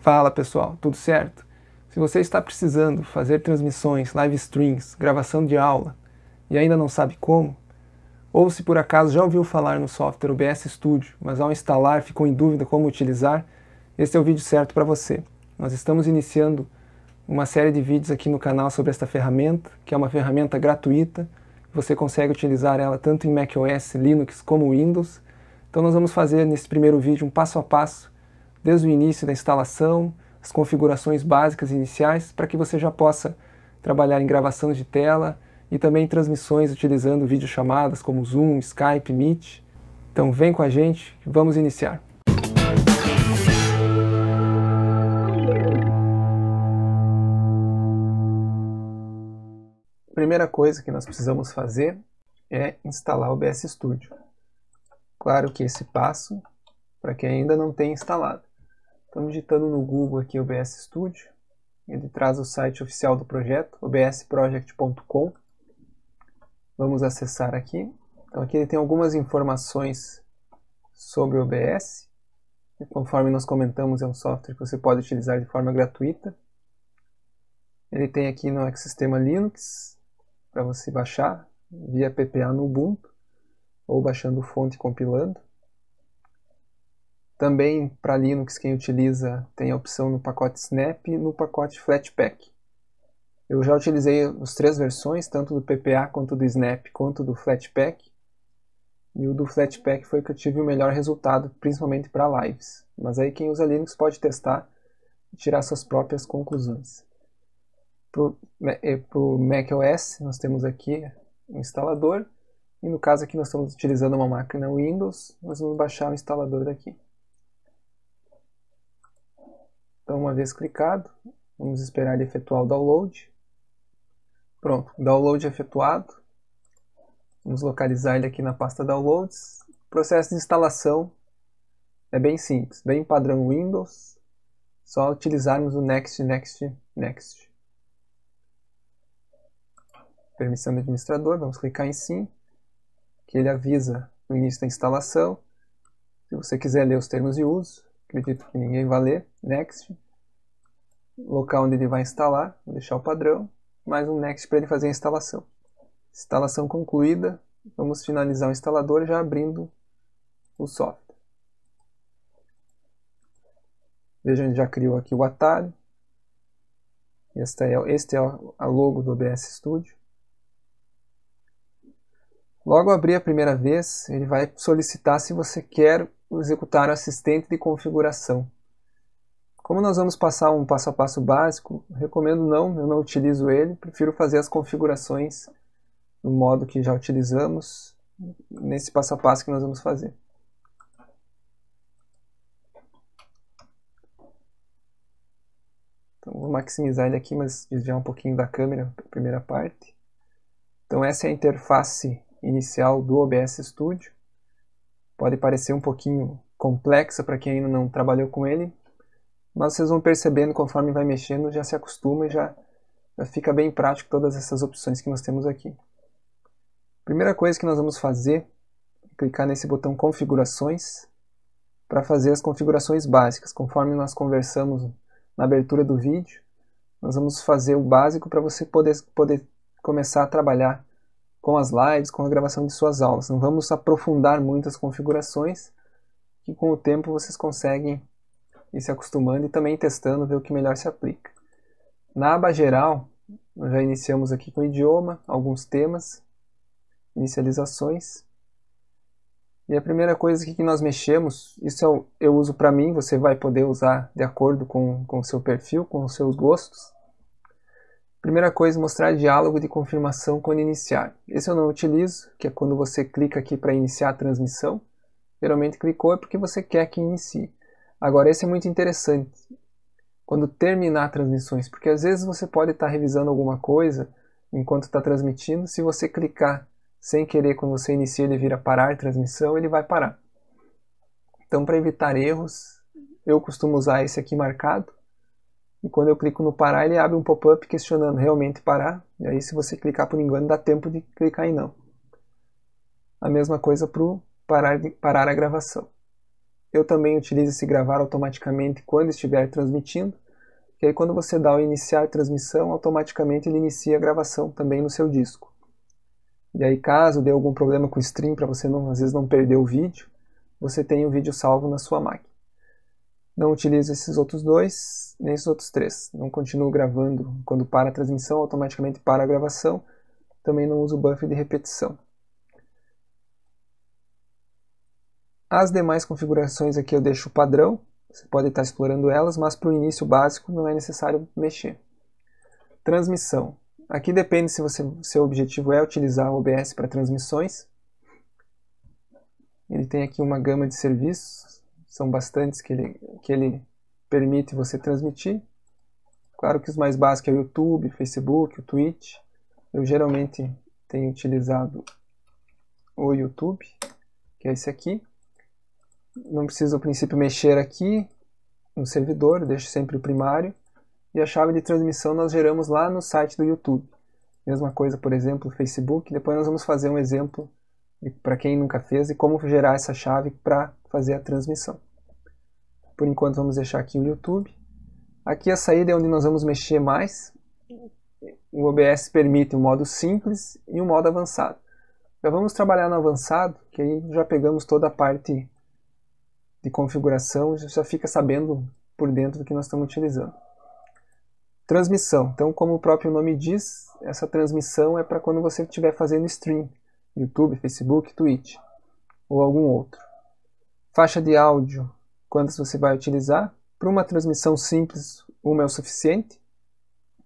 Fala pessoal, tudo certo? Se você está precisando fazer transmissões, live streams, gravação de aula e ainda não sabe como, ou se por acaso já ouviu falar no software OBS Studio, mas ao instalar ficou em dúvida como utilizar, esse é o vídeo certo para você. Nós estamos iniciando uma série de vídeos aqui no canal sobre esta ferramenta, que é uma ferramenta gratuita. Você consegue utilizar ela tanto em macOS, Linux como Windows. Então nós vamos fazer nesse primeiro vídeo um passo a passo, desde o início da instalação, as configurações básicas iniciais, para que você já possa trabalhar em gravação de tela e também em transmissões utilizando videochamadas como Zoom, Skype, Meet. Então vem com a gente, vamos iniciar. A primeira coisa que nós precisamos fazer é instalar o OBS Studio. Claro que esse passo, para quem ainda não tem instalado. Estamos digitando no Google aqui OBS Studio. Ele traz o site oficial do projeto, obsproject.com. Vamos acessar aqui. Então aqui ele tem algumas informações sobre o OBS. E conforme nós comentamos, é um software que você pode utilizar de forma gratuita. Ele tem aqui no ecossistema Linux, para você baixar via PPA no Ubuntu, ou baixando fonte e compilando. Também para Linux, quem utiliza tem a opção no pacote Snap e no pacote Flatpak. Eu já utilizei as três versões, tanto do PPA quanto do Snap, quanto do Flatpak. E o do Flatpak foi que eu tive o melhor resultado, principalmente para lives. Mas aí quem usa Linux pode testar e tirar suas próprias conclusões. Para o macOS, nós temos aqui o instalador. E no caso aqui nós estamos utilizando uma máquina Windows, nós vamos baixar o instalador daqui. Então, uma vez clicado, vamos esperar ele efetuar o download. Pronto, download efetuado. Vamos localizar ele aqui na pasta Downloads. O processo de instalação é bem simples, bem padrão Windows. Só utilizarmos o Next, Next, Next. Permissão do administrador, vamos clicar em Sim, que ele avisa o início da instalação. Se você quiser ler os termos de uso, acredito que ninguém vai ler, Next. Local onde ele vai instalar, vou deixar o padrão, mais um Next para ele fazer a instalação. Instalação concluída, vamos finalizar o instalador já abrindo o software. Vejam, ele já criou aqui o atalho. Este é a logo do OBS Studio. Logo abrir a primeira vez, ele vai solicitar se você quer executar o assistente de configuração. Como nós vamos passar um passo a passo básico, recomendo não, eu não utilizo ele, prefiro fazer as configurações no modo que já utilizamos, nesse passo a passo que nós vamos fazer. Então vou maximizar ele aqui, mas desviar um pouquinho da câmera para a primeira parte. Então essa é a interface inicial do OBS Studio. Pode parecer um pouquinho complexa para quem ainda não trabalhou com ele, mas vocês vão percebendo conforme vai mexendo, já se acostuma e já fica bem prático todas essas opções que nós temos aqui. Primeira coisa que nós vamos fazer é clicar nesse botão Configurações para fazer as configurações básicas. Conforme nós conversamos na abertura do vídeo, nós vamos fazer o básico para você poder começar a trabalhar com as lives, com a gravação de suas aulas. Não vamos aprofundar muitas configurações, que com o tempo vocês conseguem ir se acostumando e também testando, ver o que melhor se aplica. Na aba geral, nós já iniciamos aqui com o idioma, alguns temas, inicializações. E a primeira coisa que nós mexemos, isso eu uso para mim, você vai poder usar de acordo com o seu perfil, com os seus gostos. Primeira coisa, mostrar diálogo de confirmação quando iniciar. Esse eu não utilizo, que é quando você clica aqui para iniciar a transmissão. Geralmente clicou é porque você quer que inicie. Agora esse é muito interessante, quando terminar transmissões, porque às vezes você pode estar revisando alguma coisa enquanto está transmitindo. Se você clicar sem querer, quando você inicia ele vira parar a transmissão, ele vai parar. Então para evitar erros, eu costumo usar esse aqui marcado. E quando eu clico no parar, ele abre um pop-up questionando realmente parar. E aí se você clicar por engano, dá tempo de clicar em não. A mesma coisa para o parar a gravação. eu também utilizo esse gravar automaticamente quando estiver transmitindo, e aí quando você dá o iniciar transmissão, automaticamente ele inicia a gravação também no seu disco. E aí caso dê algum problema com o stream, para você às vezes não perder o vídeo, você tem o vídeo salvo na sua máquina. Não utilizo esses outros dois, nem esses outros três. Não continuo gravando quando para a transmissão, automaticamente para a gravação. Também não uso buffer de repetição. As demais configurações aqui eu deixo padrão. Você pode estar explorando elas, mas para o início básico não é necessário mexer. Transmissão. Aqui depende se seu objetivo é utilizar o OBS para transmissões. Ele tem aqui uma gama de serviços, são bastantes que ele permite você transmitir. Claro que os mais básicos é o YouTube, Facebook, o Twitch. Eu geralmente tenho utilizado o YouTube, que é esse aqui. Não preciso, a princípio, mexer aqui no servidor, eu deixo sempre o primário. E a chave de transmissão nós geramos lá no site do YouTube. Mesma coisa, por exemplo, o Facebook. Depois nós vamos fazer um exemplo, para quem nunca fez, de como gerar essa chave para fazer a transmissão. Por enquanto vamos deixar aqui o YouTube. Aqui a saída é onde nós vamos mexer mais. O OBS permite um modo simples e um modo avançado. Já vamos trabalhar no avançado, que aí já pegamos toda a parte de configuração, já fica sabendo por dentro do que nós estamos utilizando. Transmissão. Então, como o próprio nome diz, essa transmissão é para quando você estiver fazendo stream. YouTube, Facebook, Twitch ou algum outro. Faixa de áudio, quantas você vai utilizar? Para uma transmissão simples, uma é o suficiente,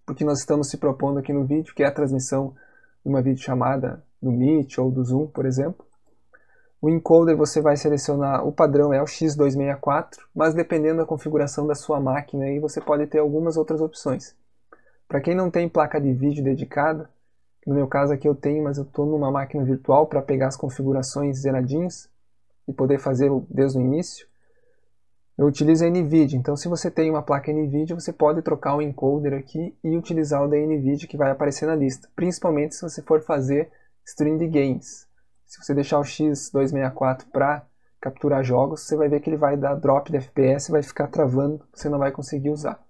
porque nós estamos se propondo aqui no vídeo, que é a transmissão de uma videochamada do Meet ou do Zoom, por exemplo. O encoder você vai selecionar, o padrão é o X264, mas dependendo da configuração da sua máquina, aí você pode ter algumas outras opções. Para quem não tem placa de vídeo dedicada, no meu caso aqui eu tenho, mas eu estou numa máquina virtual para pegar as configurações zeradinhas e poder fazer desde o início. Eu utilizo a NVIDIA, então se você tem uma placa NVIDIA, você pode trocar o encoder aqui e utilizar o da NVIDIA que vai aparecer na lista, principalmente se você for fazer stream de games. Se você deixar o X264 para capturar jogos, você vai ver que ele vai dar drop de FPS e vai ficar travando, você não vai conseguir usar.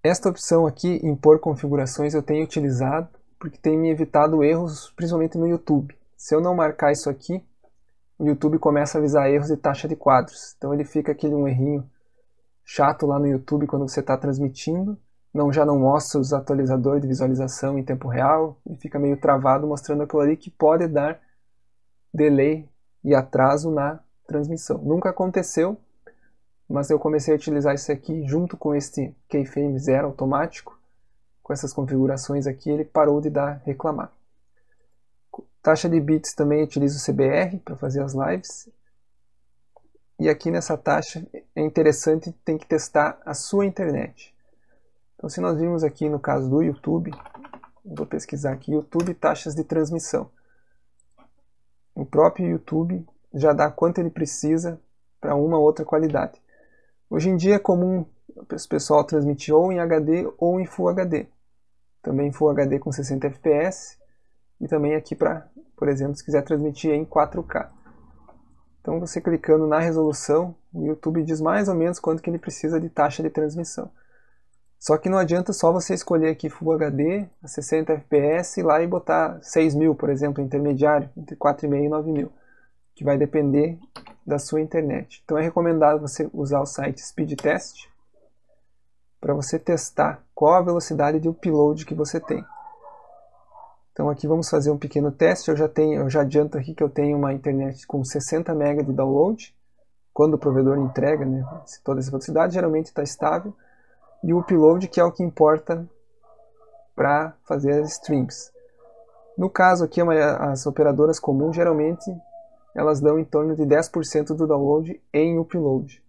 Esta opção aqui, impor configurações, eu tenho utilizado porque tem me evitado erros, principalmente no YouTube. Se eu não marcar isso aqui, o YouTube começa a avisar erros de taxa de quadros. Então ele fica aquele um errinho chato lá no YouTube quando você está transmitindo. Já não mostra os atualizadores de visualização em tempo real. Ele fica meio travado mostrando aquilo ali que pode dar delay e atraso na transmissão. Nunca aconteceu, mas eu comecei a utilizar isso aqui junto com este Keyframe Zero automático. Com essas configurações aqui ele parou de reclamar. Taxa de bits também eu utilizo o CBR para fazer as lives. E aqui nessa taxa é interessante, tem que testar a sua internet. Então se nós vimos aqui no caso do YouTube, vou pesquisar aqui YouTube taxas de transmissão. O próprio YouTube já dá quanto ele precisa para uma ou outra qualidade. Hoje em dia é comum o pessoal transmitir ou em HD ou em Full HD. Também Full HD com 60 fps e também aqui para, por exemplo, se quiser transmitir em 4K. Então você clicando na resolução, o YouTube diz mais ou menos quanto que ele precisa de taxa de transmissão. Só que não adianta só você escolher aqui Full HD, a 60 fps e lá e botar 6.000, por exemplo, intermediário, entre 4.500 e 9.000, que vai depender da sua internet. Então é recomendado você usar o site Speedtest para você testar qual a velocidade de upload que você tem. Então aqui vamos fazer um pequeno teste. Eu já adianto aqui que eu tenho uma internet com 60 MB de download, quando o provedor entrega, né, toda essa velocidade, geralmente está estável. E o upload, que é o que importa para fazer as streams. No caso aqui, as operadoras comuns, geralmente, elas dão em torno de 10% do download em upload.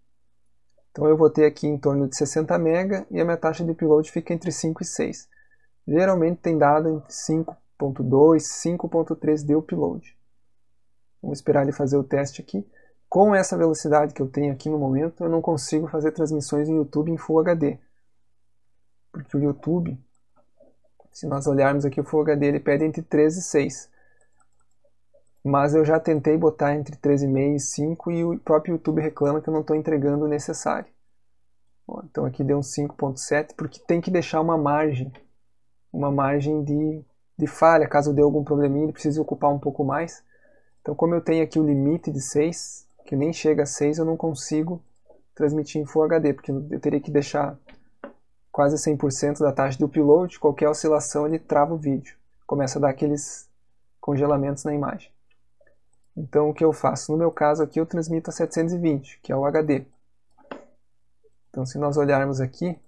Então eu vou ter aqui em torno de 60 MB e a minha taxa de upload fica entre 5 e 6. Geralmente tem dado entre 5.2 e 5.3 de upload. Vamos esperar ele fazer o teste aqui. Com essa velocidade que eu tenho aqui no momento, eu não consigo fazer transmissões em YouTube em Full HD. Porque o YouTube, se nós olharmos aqui o Full HD, ele pede entre 3 e 6. mas eu já tentei botar entre 3,5 e 5 e o próprio YouTube reclama que eu não estou entregando o necessário. Ó, então aqui deu um 5,7 porque tem que deixar uma margem de falha, caso dê algum probleminha ele precise ocupar um pouco mais. Então como eu tenho aqui o limite de 6, que nem chega a 6, eu não consigo transmitir em Full HD, porque eu teria que deixar quase 100% da taxa de upload, qualquer oscilação ele trava o vídeo, começa a dar aqueles congelamentos na imagem. Então o que eu faço? No meu caso aqui eu transmito a 720, que é o HD. Então se nós olharmos aqui,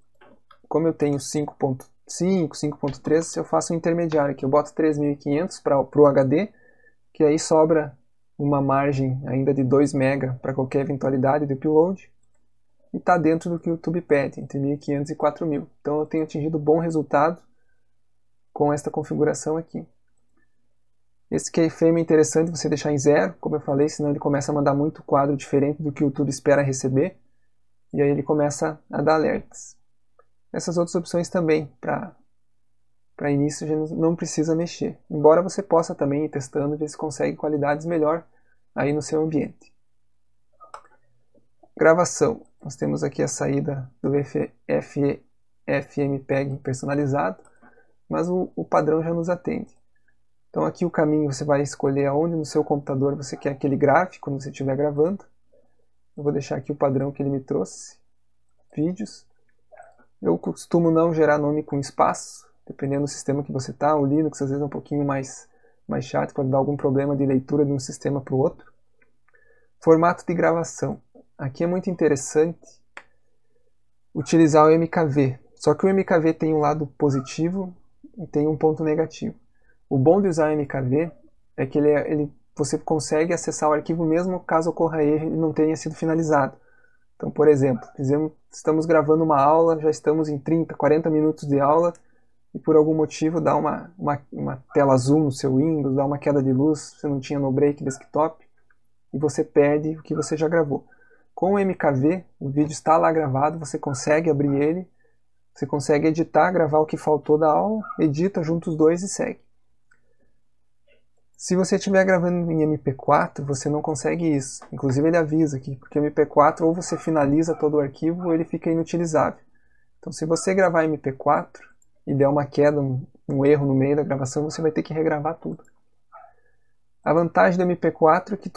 como eu tenho 5.5, 5.3, eu faço um intermediário aqui, eu boto 3.500 para o HD, que aí sobra uma margem ainda de 2 MB para qualquer eventualidade de upload, e está dentro do que o YouTube pede, entre 1.500 e 4.000. Então eu tenho atingido bom resultado com esta configuração aqui. Esse keyframe é interessante você deixar em 0, como eu falei, senão ele começa a mandar muito quadro diferente do que o YouTube espera receber, e aí ele começa a dar alertas. Essas outras opções também, para início, já não precisa mexer. Embora você possa também ir testando, ver se consegue qualidades melhor aí no seu ambiente. Gravação. Nós temos aqui a saída do FMPEG personalizado, mas o padrão já nos atende. Então aqui o caminho você vai escolher aonde no seu computador você quer que ele grave quando você estiver gravando. Eu vou deixar aqui o padrão que ele me trouxe. Vídeos. Eu costumo não gerar nome com espaço, dependendo do sistema que você está. O Linux às vezes é um pouquinho mais chato, pode dar algum problema de leitura de um sistema para o outro. Formato de gravação. Aqui é muito interessante utilizar o MKV. Só que o MKV tem um lado positivo e tem um ponto negativo. O bom de usar o MKV é que você consegue acessar o arquivo mesmo caso ocorra erro e não tenha sido finalizado. Então, por exemplo, estamos gravando uma aula, já estamos em 30, 40 minutos de aula e por algum motivo dá uma tela azul no seu Windows, dá uma queda de luz, você não tinha no break desktop e você perde o que você já gravou. Com o MKV, o vídeo está lá gravado, você consegue abrir ele, você consegue editar, gravar o que faltou da aula, edita, junta os dois e segue. Se você estiver gravando em MP4, você não consegue isso. Inclusive ele avisa aqui, porque o MP4 ou você finaliza todo o arquivo ou ele fica inutilizável. Então se você gravar em MP4 e der uma queda, um erro no meio da gravação, você vai ter que regravar tudo. A vantagem do MP4 é que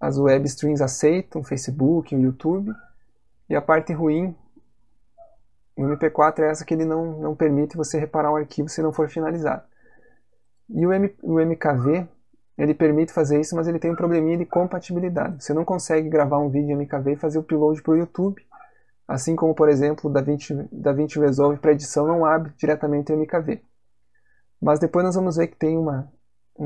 as web streams aceitam, o Facebook, o YouTube, e a parte ruim no MP4 é essa que ele não permite você reparar um arquivo se não for finalizado. E o MKV, ele permite fazer isso, mas ele tem um probleminha de compatibilidade. Você não consegue gravar um vídeo em MKV e fazer o upload para o YouTube, assim como, por exemplo, o DaVinci Resolve para edição não abre diretamente o MKV. Mas depois nós vamos ver que tem uma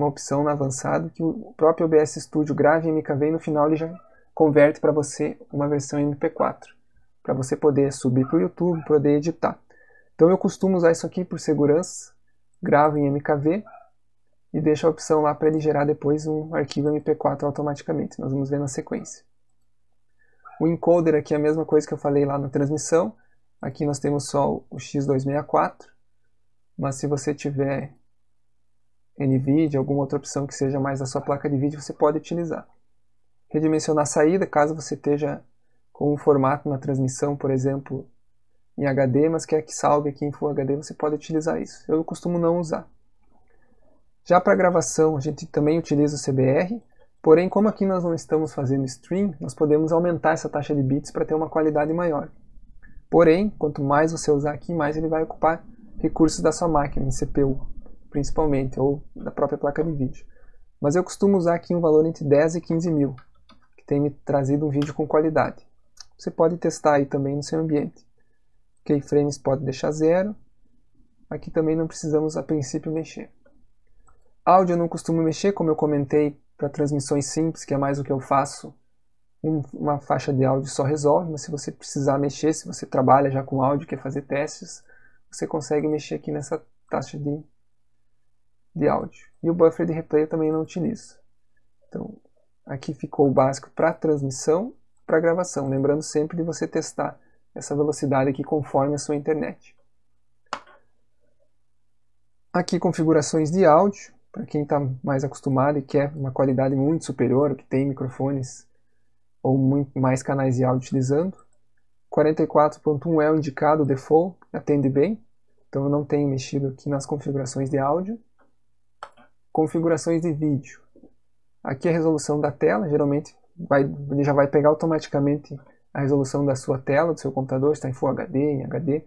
opção no avançado que o próprio OBS Studio grava em MKV e no final ele já converte para você uma versão MP4, para você poder subir para o YouTube, poder editar. Então eu costumo usar isso aqui por segurança, gravo em MKV, e deixa a opção lá para ele gerar depois um arquivo MP4 automaticamente. Nós vamos ver na sequência. O encoder aqui é a mesma coisa que eu falei lá na transmissão. Aqui nós temos só o X264, mas se você tiver NVIDIA, alguma outra opção que seja mais da sua placa de vídeo, você pode utilizar. Redimensionar a saída, caso você esteja com um formato na transmissão, por exemplo, em HD, mas quer que salve aqui em Full HD, você pode utilizar isso. Eu costumo não usar. Já para gravação, a gente também utiliza o CBR, porém, como aqui nós não estamos fazendo stream, nós podemos aumentar essa taxa de bits para ter uma qualidade maior. Porém, quanto mais você usar aqui, mais ele vai ocupar recursos da sua máquina, em CPU, principalmente, ou da própria placa de vídeo. Mas eu costumo usar aqui um valor entre 10 e 15 mil, que tem me trazido um vídeo com qualidade. Você pode testar aí também no seu ambiente. Keyframes pode deixar 0. Aqui também não precisamos, a princípio, mexer. Áudio eu não costumo mexer, como eu comentei, para transmissões simples, que é mais o que eu faço. Uma faixa de áudio só resolve, mas se você precisar mexer, se você trabalha já com áudio, quer fazer testes, você consegue mexer aqui nessa taxa de áudio. E o buffer de replay eu também não utilizo. Então, aqui ficou o básico para transmissão, para gravação, lembrando sempre de você testar essa velocidade aqui conforme a sua internet. Aqui configurações de áudio, para quem está mais acostumado e quer uma qualidade muito superior, que tem microfones ou muito mais canais de áudio utilizando. 44.1 é o indicado default, atende bem, então eu não tenho mexido aqui nas configurações de áudio. Configurações de vídeo. Aqui a resolução da tela, geralmente ele já vai pegar automaticamente a resolução da sua tela, do seu computador, está em Full HD, em HD.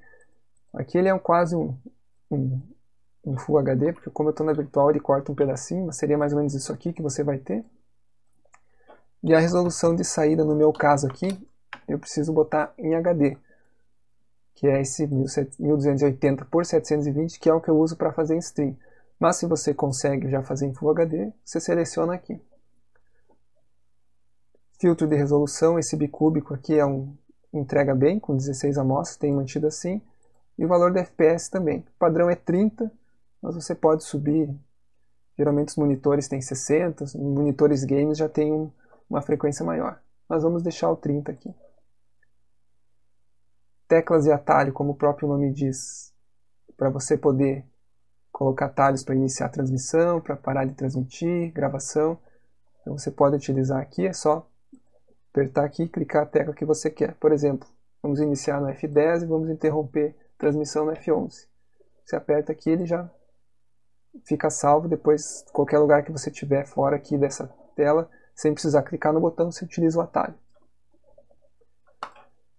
Aqui ele é quase um Full HD, porque como eu estou na virtual ele corta um pedacinho, mas seria mais ou menos isso aqui que você vai ter. E a resolução de saída, no meu caso aqui, eu preciso botar em HD, que é esse 1280 por 720, que é o que eu uso para fazer em stream. Mas se você consegue já fazer em Full HD, você seleciona aqui. Filtro de resolução, esse bicúbico aqui entrega bem, com 16 amostras, tem mantido assim. E o valor de FPS também. O padrão é 30, mas você pode subir. Geralmente os monitores têm 60, os monitores games já tem uma frequência maior. Mas vamos deixar o 30 aqui. Teclas de atalho, como o próprio nome diz, para você poder colocar atalhos para iniciar a transmissão, para parar de transmitir, gravação. Então você pode utilizar aqui, é só apertar aqui e clicar a tecla que você quer. Por exemplo, vamos iniciar no F10 e vamos interromper a transmissão no F11. Você aperta aqui, ele já fica salvo. Depois, qualquer lugar que você tiver fora aqui dessa tela, sem precisar clicar no botão, você utiliza o atalho.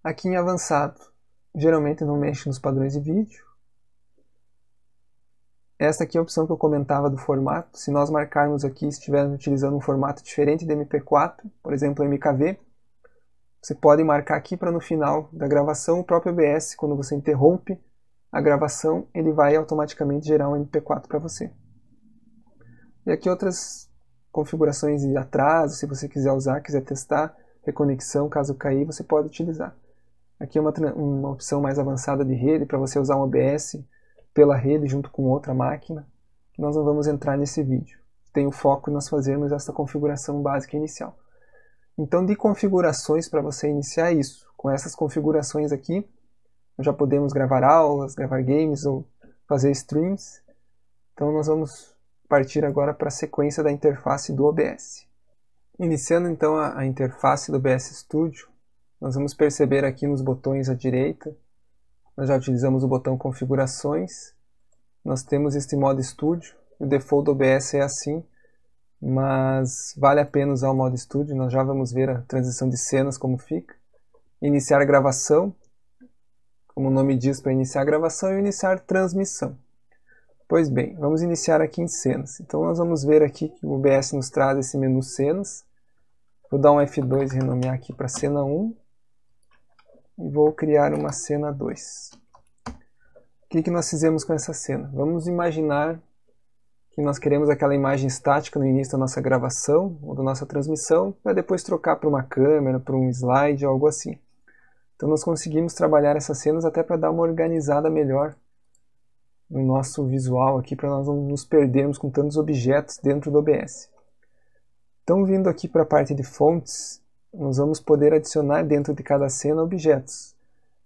Aqui em avançado, geralmente não mexe nos padrões de vídeo. Essa aqui é a opção que eu comentava do formato. Se nós marcarmos aqui, se estivermos utilizando um formato diferente de MP4, por exemplo, MKV, você pode marcar aqui para no final da gravação, o próprio OBS, quando você interrompe a gravação, ele vai automaticamente gerar um MP4 para você. E aqui outras configurações de atraso, se você quiser usar, quiser testar, reconexão, caso cair, você pode utilizar. Aqui é uma opção mais avançada de rede, para você usar um OBS pela rede junto com outra máquina, que nós não vamos entrar nesse vídeo. Tem o foco em nós fazermos essa configuração básica inicial. Então, de configurações para você iniciar isso, com essas configurações aqui, nós já podemos gravar aulas, gravar games ou fazer streams. Então, nós vamos partir agora para a sequência da interface do OBS. Iniciando então a interface do OBS Studio, nós vamos perceber aqui nos botões à direita, nós já utilizamos o botão configurações, nós temos este modo estúdio, o default do OBS é assim, mas vale a pena usar o modo estúdio, nós já vamos ver a transição de cenas como fica. Iniciar a gravação, como o nome diz, para iniciar a gravação, e iniciar transmissão. Pois bem, vamos iniciar aqui em cenas. Então nós vamos ver aqui que o OBS nos traz esse menu cenas. Vou dar um F2 e renomear aqui para cena 1. E vou criar uma cena 2. O que nós fizemos com essa cena? Vamos imaginar que nós queremos aquela imagem estática no início da nossa gravação ou da nossa transmissão, para depois trocar para uma câmera, para um slide, algo assim. Então nós conseguimos trabalhar essas cenas até para dar uma organizada melhor no nosso visual aqui, para nós não nos perdermos com tantos objetos dentro do OBS. Então, vindo aqui para a parte de fontes, nós vamos poder adicionar dentro de cada cena objetos,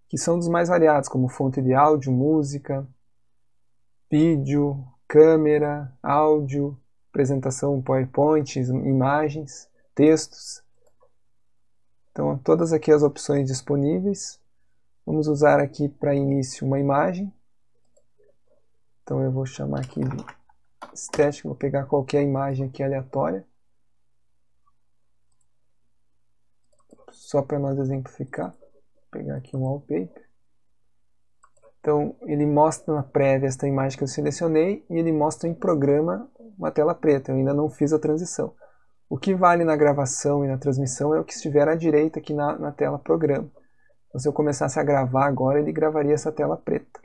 que são dos mais variados, como fonte de áudio, música, vídeo, câmera, áudio, apresentação PowerPoint, imagens, textos. Então, todas aqui as opções disponíveis. Vamos usar aqui para início uma imagem. Então, eu vou chamar aqui de estética, vou pegar qualquer imagem aqui aleatória. Só para nós exemplificar, vou pegar aqui um wallpaper. Então ele mostra na prévia esta imagem que eu selecionei e ele mostra em programa uma tela preta, eu ainda não fiz a transição. O que vale na gravação e na transmissão é o que estiver à direita aqui na tela programa. Então, se eu começasse a gravar agora, ele gravaria essa tela preta.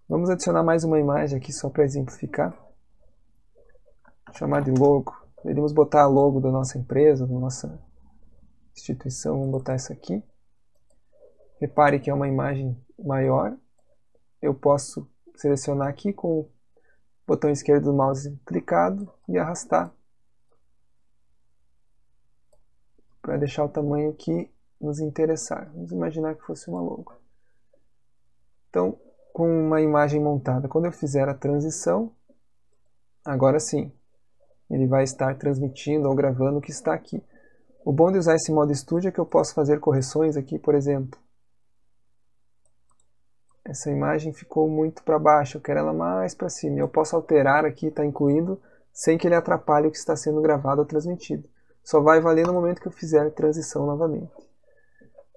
Vamos adicionar mais uma imagem aqui só para exemplificar. Vou chamar de logo. Deveríamos botar a logo da nossa empresa, da nossa instituição, vamos botar essa aqui. Repare que é uma imagem maior. Eu posso selecionar aqui com o botão esquerdo do mouse clicado e arrastar para deixar o tamanho que nos interessar. Vamos imaginar que fosse uma logo. Então, com uma imagem montada, quando eu fizer a transição, agora sim, ele vai estar transmitindo ou gravando o que está aqui. O bom de usar esse modo estúdio é que eu posso fazer correções aqui, por exemplo. Essa imagem ficou muito para baixo, eu quero ela mais para cima. Eu posso alterar aqui, está incluído, sem que ele atrapalhe o que está sendo gravado ou transmitido. Só vai valer no momento que eu fizer a transição novamente.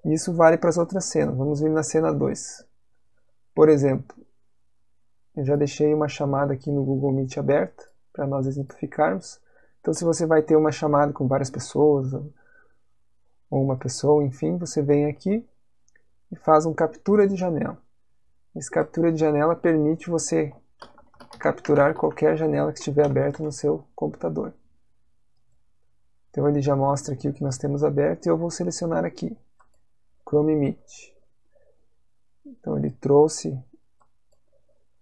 E isso vale para as outras cenas. Vamos vir na cena 2. Por exemplo, eu já deixei uma chamada aqui no Google Meet aberta, para nós exemplificarmos. Então, se você vai ter uma chamada com várias pessoas, ou uma pessoa, enfim, você vem aqui e faz um captura de janela. Esse captura de janela permite você capturar qualquer janela que estiver aberta no seu computador. Então ele já mostra aqui o que nós temos aberto e eu vou selecionar aqui, Chrome Meet. Então ele trouxe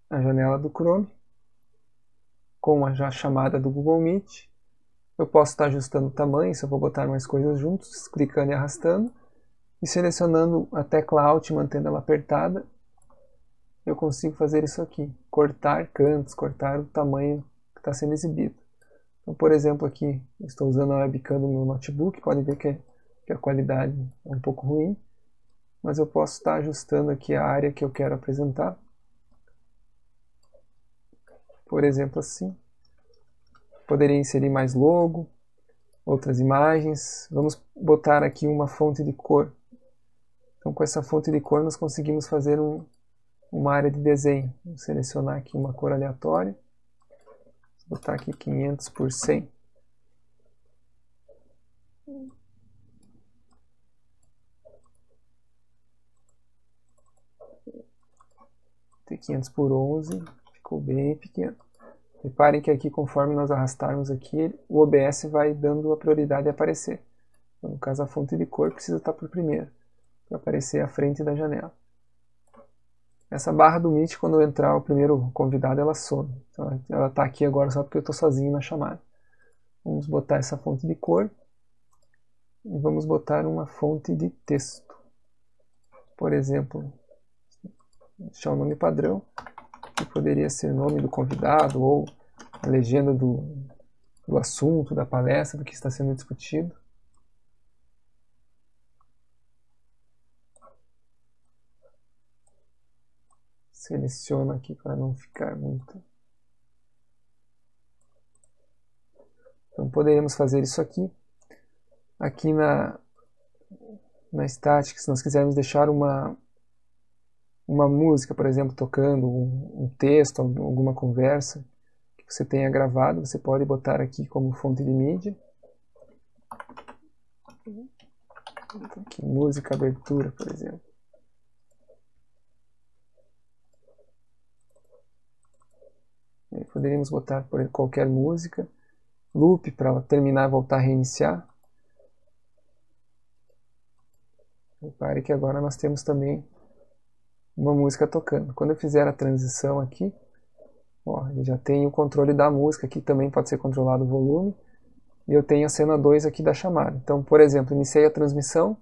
a janela do Chrome com a chamada do Google Meet. Eu posso estar ajustando o tamanho, se eu vou botar mais coisas juntos, clicando e arrastando, e selecionando a tecla Alt, mantendo ela apertada, eu consigo fazer isso aqui, cortar cantos, cortar o tamanho que está sendo exibido. Então, por exemplo, aqui estou usando a webcam do meu notebook, pode ver que a qualidade é um pouco ruim, mas eu posso estar ajustando aqui a área que eu quero apresentar. Por exemplo, assim. Poderia inserir mais logo, outras imagens. Vamos botar aqui uma fonte de cor. Então, com essa fonte de cor, nós conseguimos fazer uma área de desenho. Vou selecionar aqui uma cor aleatória. Vou botar aqui 500 por 100. Tem 500 por 11, ficou bem pequeno. Reparem que aqui, conforme nós arrastarmos aqui, o OBS vai dando a prioridade a aparecer. Então, no caso, a fonte de cor precisa estar por primeiro, para aparecer à frente da janela. Essa barra do Meet, quando entrar o primeiro convidado, ela some. Então, ela está aqui agora só porque eu estou sozinho na chamada. Vamos botar essa fonte de cor e vamos botar uma fonte de texto. Por exemplo, deixar o nome padrão, que poderia ser nome do convidado ou a legenda do assunto, da palestra, do que está sendo discutido. Seleciono aqui para não ficar muito. Então poderíamos fazer isso aqui. Aqui na estática, se nós quisermos deixar uma música, por exemplo, tocando, um texto, alguma conversa que você tenha gravado, você pode botar aqui como fonte de mídia. Aqui, música abertura, por exemplo. E poderíamos botar por qualquer música, loop para terminar e voltar a reiniciar. Repare que agora nós temos também uma música tocando. Quando eu fizer a transição aqui, ó, ele já tem o controle da música, aqui também pode ser controlado o volume, e eu tenho a cena 2 aqui da chamada. Então, por exemplo, iniciei a transmissão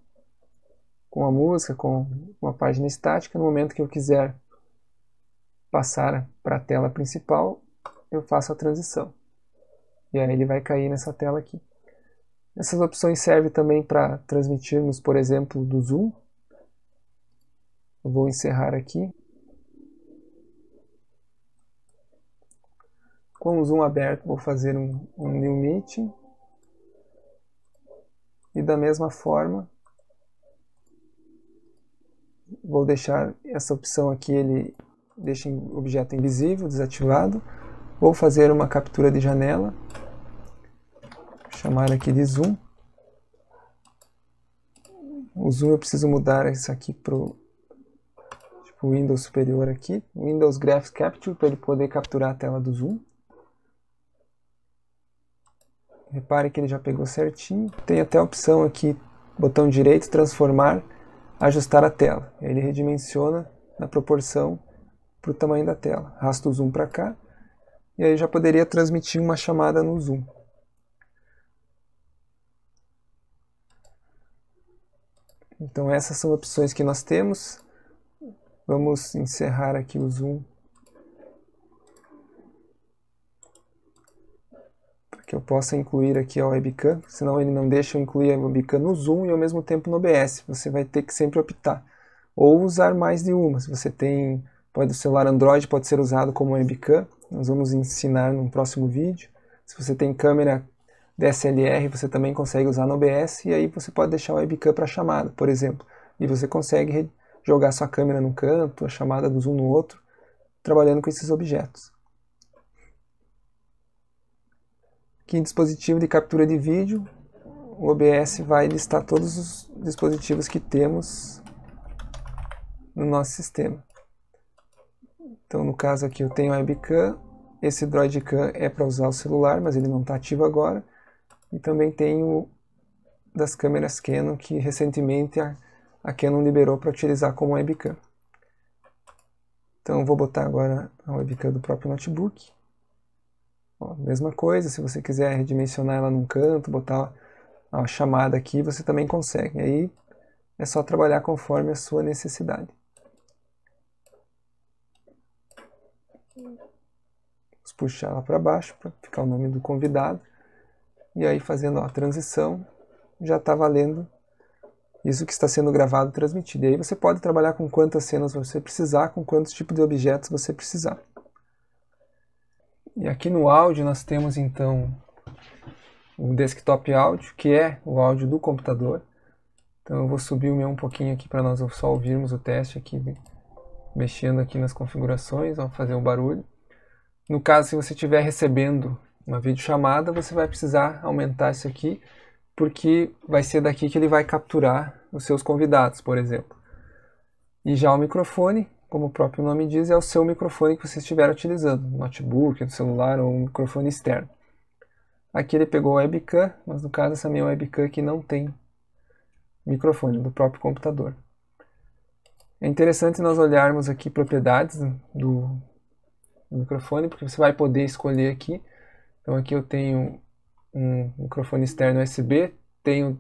com a música, com uma página estática. No momento que eu quiser passar para a tela principal, eu faço a transição. E aí ele vai cair nessa tela aqui. Essas opções servem também para transmitirmos, por exemplo, do Zoom. Eu vou encerrar aqui. Com o Zoom aberto, vou fazer um New Meeting. E da mesma forma, vou deixar essa opção aqui, ele deixa o objeto invisível, desativado. Vou fazer uma captura de janela. Vou chamar aqui de Zoom. O Zoom eu preciso mudar isso aqui para o Windows superior aqui. Windows Graphics Capture, para ele poder capturar a tela do Zoom. Repare que ele já pegou certinho. Tem até a opção aqui, botão direito, transformar, ajustar a tela. Ele redimensiona na proporção para o tamanho da tela. Arrasta o zoom para cá. E aí já poderia transmitir uma chamada no Zoom. Então essas são opções que nós temos. Vamos encerrar aqui o Zoom. que eu possa incluir aqui a webcam, senão ele não deixa eu incluir a webcam no Zoom e ao mesmo tempo no OBS. Você vai ter que sempre optar. Ou usar mais de uma. Se você tem, o celular Android pode ser usado como webcam. Nós vamos ensinar no próximo vídeo. Se você tem câmera DSLR, você também consegue usar no OBS, e aí você pode deixar a webcam para chamada, por exemplo. E você consegue jogar sua câmera num canto, a chamada do Zoom no outro, trabalhando com esses objetos. Aqui em dispositivo de captura de vídeo, o OBS vai listar todos os dispositivos que temos no nosso sistema. Então, no caso aqui eu tenho a webcam, esse Droidcam é para usar o celular, mas ele não está ativo agora. E também tenho das câmeras Canon, que recentemente a Canon liberou para utilizar como webcam. Então eu vou botar agora a webcam do próprio notebook. Ó, mesma coisa, se você quiser redimensionar ela num canto, botar a chamada aqui, você também consegue. Aí é só trabalhar conforme a sua necessidade. Vamos puxar ela para baixo para ficar o nome do convidado. E aí fazendo a transição, já está valendo isso que está sendo gravado e transmitido. E aí você pode trabalhar com quantas cenas você precisar, com quantos tipos de objetos você precisar. E aqui no áudio nós temos então o desktop áudio, que é o áudio do computador. Então eu vou subir o meu um pouquinho aqui para nós só ouvirmos o teste aqui, mexendo aqui nas configurações, ó, fazer o barulho. No caso, se você estiver recebendo uma videochamada, você vai precisar aumentar isso aqui, porque vai ser daqui que ele vai capturar os seus convidados, por exemplo. E já o microfone, como o próprio nome diz, é o seu microfone que você estiver utilizando, no notebook, no celular ou um microfone externo. Aqui ele pegou a webcam, mas no caso essa minha webcam aqui não tem microfone, do próprio computador. É interessante nós olharmos aqui propriedades do microfone, porque você vai poder escolher aqui. Então aqui eu tenho um microfone externo USB, tenho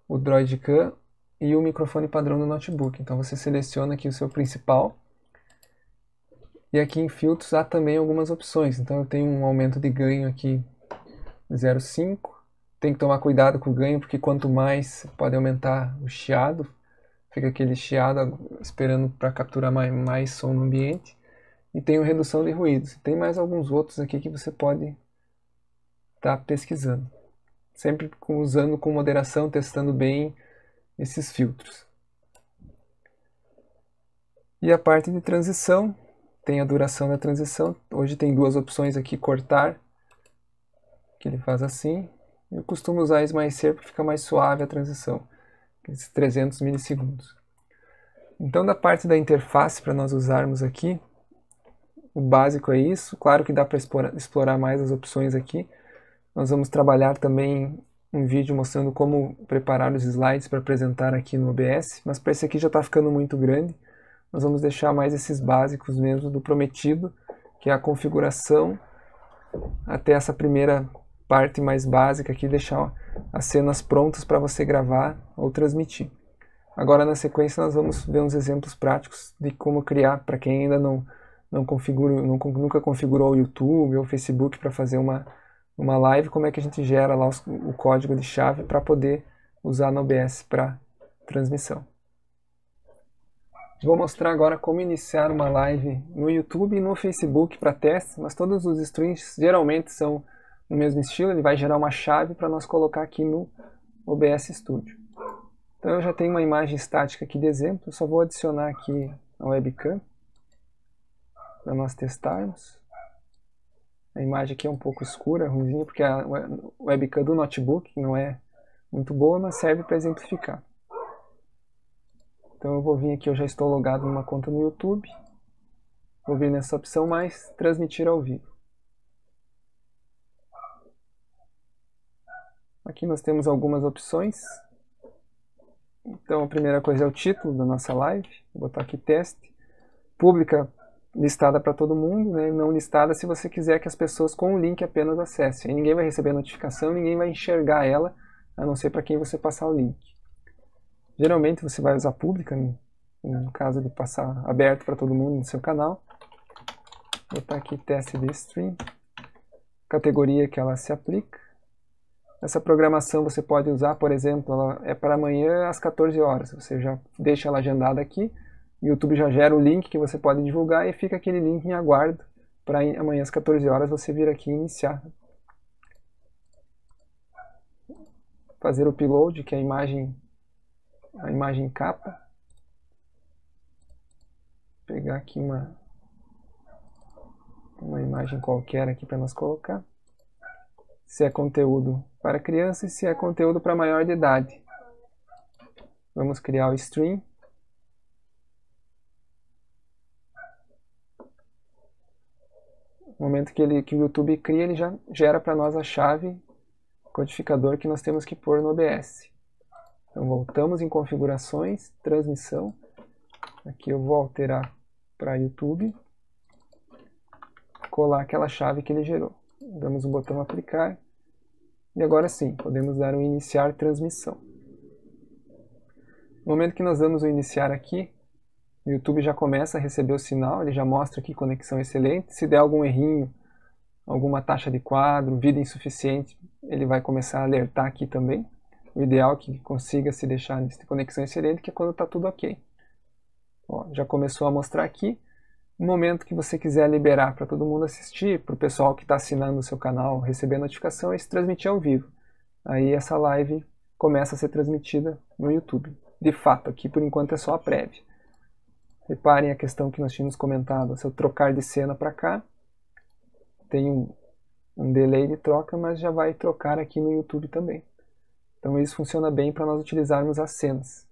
o Droidcam e o microfone padrão do notebook. Então você seleciona aqui o seu principal. E aqui em filtros há também algumas opções. Então eu tenho um aumento de ganho aqui de 0,5. Tem que tomar cuidado com o ganho, porque quanto mais pode aumentar o chiado, fica aquele chiado esperando para capturar mais som no ambiente. E tem redução de ruídos. Tem mais alguns outros aqui que você pode estar pesquisando. Sempre usando com moderação, testando bem esses filtros. E a parte de transição, tem a duração da transição. Hoje tem duas opções aqui, cortar, que ele faz assim. Eu costumo usar Esmaecer para ficar mais suave a transição, esses 300 milissegundos. Então da parte da interface para nós usarmos aqui, o básico é isso. Claro que dá para explorar mais as opções aqui. Nós vamos trabalhar também um vídeo mostrando como preparar os slides para apresentar aqui no OBS, mas para esse aqui já está ficando muito grande. Nós vamos deixar mais esses básicos mesmo do prometido, que é a configuração, até essa primeira parte mais básica aqui, deixar as cenas prontas para você gravar ou transmitir. Agora na sequência nós vamos ver uns exemplos práticos de como criar, para quem ainda nunca configurou o YouTube ou o Facebook para fazer uma live, como é que a gente gera lá o código de chave para poder usar no OBS para transmissão. Vou mostrar agora como iniciar uma live no YouTube e no Facebook para teste, mas todos os streams geralmente são no mesmo estilo. Ele vai gerar uma chave para nós colocar aqui no OBS Studio. Então eu já tenho uma imagem estática aqui de exemplo, eu só vou adicionar aqui a webcam para nós testarmos. A imagem aqui é um pouco escura, ruimzinha, porque a webcam do notebook não é muito boa, mas serve para exemplificar. Então eu vou vir aqui, eu já estou logado numa conta no YouTube. Vou vir nessa opção mais, transmitir ao vivo. Aqui nós temos algumas opções. Então a primeira coisa é o título da nossa live. Vou botar aqui teste. Pública, listada para todo mundo, né? Não listada se você quiser que as pessoas com o link apenas acessem. Aí ninguém vai receber a notificação, ninguém vai enxergar ela, a não ser para quem você passar o link. Geralmente você vai usar pública, no caso de passar aberto para todo mundo no seu canal. Vou botar aqui teste de stream. categoria que ela se aplica. Essa programação você pode usar, por exemplo, ela é para amanhã às 14 horas. Você já deixa ela agendada aqui, o YouTube já gera o link que você pode divulgar e fica aquele link em aguardo para amanhã às 14 horas você vir aqui e iniciar. Fazer o upload, que é a imagem capa. Pegar aqui uma imagem qualquer aqui para nós colocar. Se é conteúdo para criança e se é conteúdo para maior de idade. Vamos criar o stream. No momento que o YouTube cria, ele já gera para nós a chave codificador que nós temos que pôr no OBS. Então voltamos em configurações, transmissão. Aqui eu vou alterar para YouTube. Colar aquela chave que ele gerou. Damos o botão aplicar. E agora sim, podemos dar o iniciar transmissão. No momento que nós damos o iniciar aqui, o YouTube já começa a receber o sinal, ele já mostra aqui conexão excelente. Se der algum errinho, alguma taxa de quadro, vida insuficiente, ele vai começar a alertar aqui também. O ideal é que consiga se deixar nessa conexão excelente, que é quando está tudo ok. Ó, já começou a mostrar aqui. No momento que você quiser liberar para todo mundo assistir, para o pessoal que está assinando o seu canal receber a notificação, é se transmitir ao vivo. Aí essa live começa a ser transmitida no YouTube. De fato, aqui por enquanto é só a prévia. Reparem a questão que nós tínhamos comentado. Se eu trocar de cena para cá, tem um delay de troca, mas já vai trocar aqui no YouTube também. Então isso funciona bem para nós utilizarmos as cenas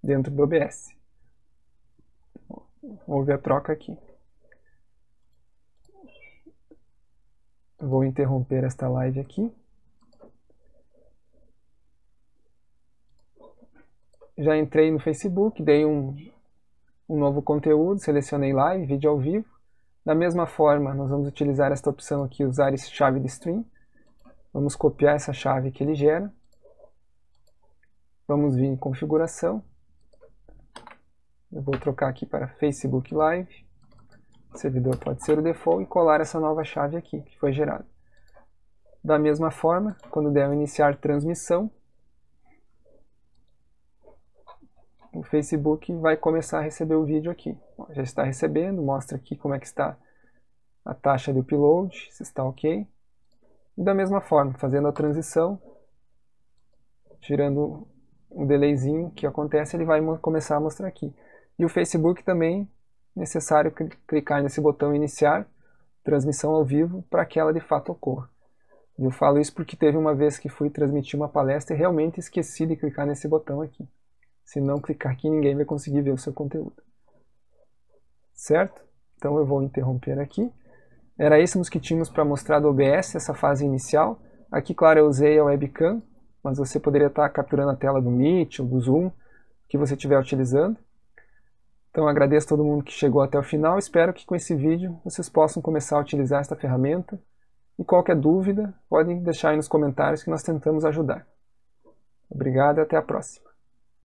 dentro do OBS. Houve a troca aqui. Vou interromper esta live aqui. Já entrei no Facebook, dei um novo conteúdo, selecionei live, vídeo ao vivo. Da mesma forma, nós vamos utilizar esta opção aqui, usar essa chave de stream. Vamos copiar essa chave que ele gera. Vamos vir em configuração. Eu vou trocar aqui para Facebook Live. O servidor pode ser o default e colar essa nova chave aqui que foi gerada. Da mesma forma, quando der o iniciar transmissão, o Facebook vai começar a receber o vídeo aqui. Já está recebendo, mostra aqui como é que está a taxa de upload, se está ok. E da mesma forma, fazendo a transição, tirando um delayzinho que acontece, ele vai começar a mostrar aqui. E o Facebook também, necessário clicar nesse botão iniciar, transmissão ao vivo, para que ela de fato ocorra. E eu falo isso porque teve uma vez que fui transmitir uma palestra e realmente esqueci de clicar nesse botão aqui. Se não clicar aqui, ninguém vai conseguir ver o seu conteúdo. Certo? Então eu vou interromper aqui. Era isso que tínhamos para mostrar do OBS, essa fase inicial. Aqui, claro, eu usei a webcam, mas você poderia estar capturando a tela do Meet ou do Zoom, que você estiver utilizando. Então agradeço a todo mundo que chegou até o final. Espero que com esse vídeo vocês possam começar a utilizar esta ferramenta. E qualquer dúvida, podem deixar aí nos comentários que nós tentamos ajudar. Obrigado e até a próxima.